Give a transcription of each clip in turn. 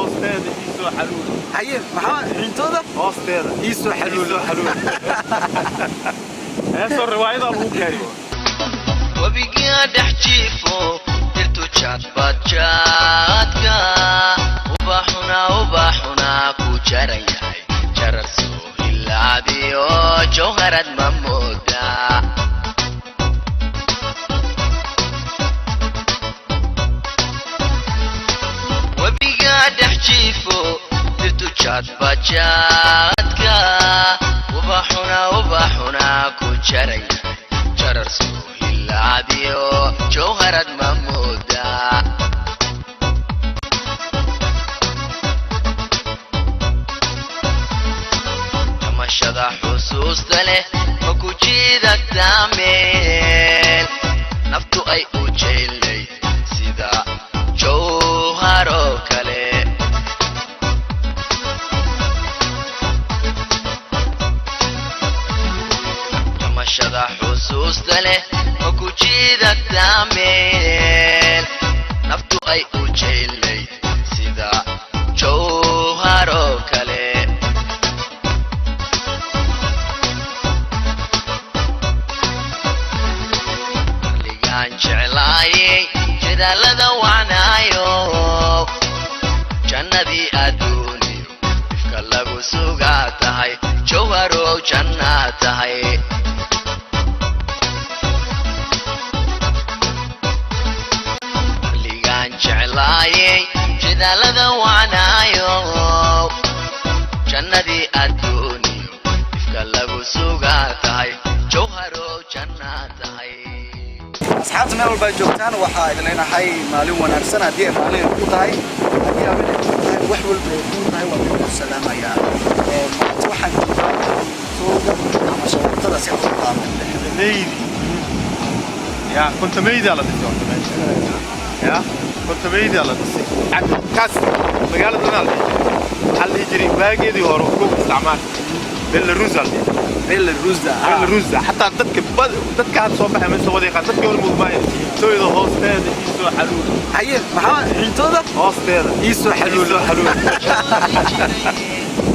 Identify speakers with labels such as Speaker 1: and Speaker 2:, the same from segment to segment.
Speaker 1: hoosteeda iisoo xaluul
Speaker 2: haye maxaa cintooda
Speaker 1: hoosteeda
Speaker 2: iisoo xaluul
Speaker 1: soo riwaayada lagu gaariyo
Speaker 3: wabiga dhaxjiifo dirtu chat badjaadka ubaxuna ku jarayay jarar soo ilaadiyo jawharad mamuda wabiga dhaxjiifo dirtu chat badjaadka ubaxuna ku jarayay jarar soo ilaadiyo jawharad mamuda tamashada xusuusta leh ma ku jiidagtaa meel naftu ay u jeelay sida jawhar oo kale tamashada xusuusta leh ma ku jiidagtaa meel naftu ay u jeelay sida jawhar oo kale ligaan jeclaayay jidaalada wacnaayo jannadii adduuniyo ifka lagu sugaa tahay jawharow jannaa tahay jeclaayay jidaalada wacnaayo jannadii adduuniyo ifka lagu sugaa tahay jawharow jannaa tahay
Speaker 2: asxaabta meel walba joogtaan waxaa idin leenahay maalin wanaagsan haddii ay maalin ku tahay haddii ay maalin ku tahay wax walba ay ku tahay waa ku salaamayaa maanta waxaan joogaa sooga ama shaqada si aan u qaado
Speaker 1: meydi ya kunta meydi ala dhigto ya كنت بيدي على الدسي كاس مقالة دونال حل يجري باقي هو ركوب استعمال بالروزة بالروزة حتى دتك هاد صوبها من سوادي قاعد دتك أول موبايل سوي ذا هوستيد يسوى حلول
Speaker 2: حيه محمد عينتودا
Speaker 1: هوستيد
Speaker 2: يسوى حلول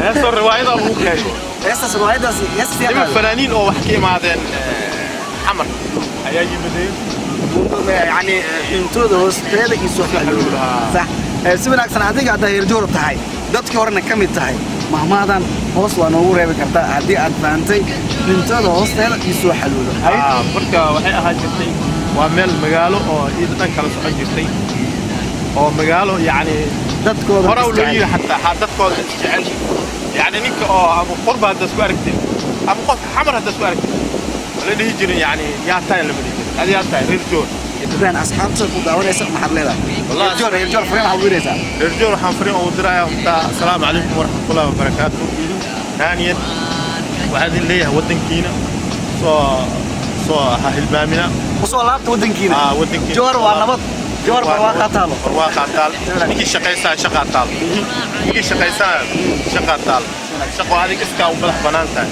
Speaker 1: هسه الرواية أبو كايو
Speaker 2: هسه الرواية ده يسوى
Speaker 1: حلول فنانين أو حكي مع ذن حمر هيجي بدين
Speaker 2: يعني عينتودا هوستيد يسوى حلول صح سيبنا أحسن عادي قاعد يرجور تهاي dadkii horena kamid tahay mahmaadan hoos waa noogu reebi kartaa haddii aad fahamtay cintooda hoosteeda isoo xaluulo
Speaker 1: marka waxay ahaan jirtay waa meel magaalo oo dhan kala socon jirtay oo magaalo yani
Speaker 2: dadkooda
Speaker 1: hore loo yiri xataa dadkooda jecel yani ninka oo ama qurba hadda isku aragtay ama qof xamar hadda isku aragtay la dhihi jiray yani yaa tahay la mid hadi yaa tahay rirjoor
Speaker 2: إذا أصحابك وداوريس محللا والله رجال فريم حضوريسا
Speaker 1: رجال حنفرين أو دراية السلام عليكم ورحمة الله وبركاته ثانيا وهذه اللي هي ودن كينا صو هالبامنا
Speaker 2: وصو لابت ودن كينا
Speaker 1: ودن كينا
Speaker 2: جوار ونبض جوار برواقة تالو
Speaker 1: برواقة تال نيجي شقيسان شقة تال نيجي شقيسان شقة تال شقة هذه كسكا وبلح بنانتا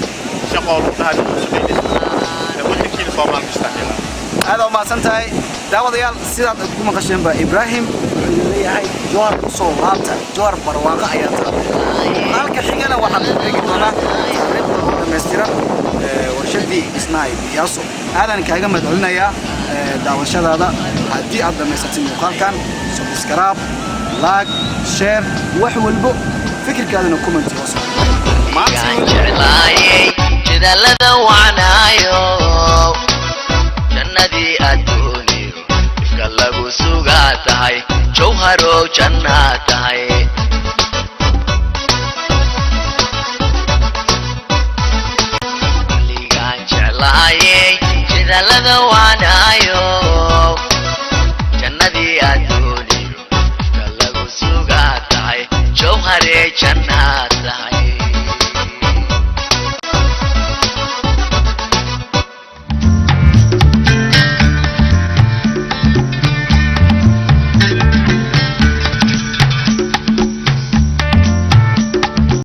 Speaker 1: شقة هذه ودن كينا صومال مستحيل
Speaker 2: هذا ما سنتهي داود يال سيدات كما قشين با إبراهيم هاي جوار صوغابتا جوار برواقع أياتا قالك حيقنا واحد بيقنا مستيرا ورشدي إسناي بياسو هذا نكايقا مدعونا يا داود شاد هذا هدي عبد ميساتي مقال كان سبسكراب لايك شير وحو البو فكر كذا كومنتي وصل
Speaker 3: ما تسمعي جدا لذا وعنايو jannadii adduuniyo ifka lagu sugaa tahay jawharow jannaa tahay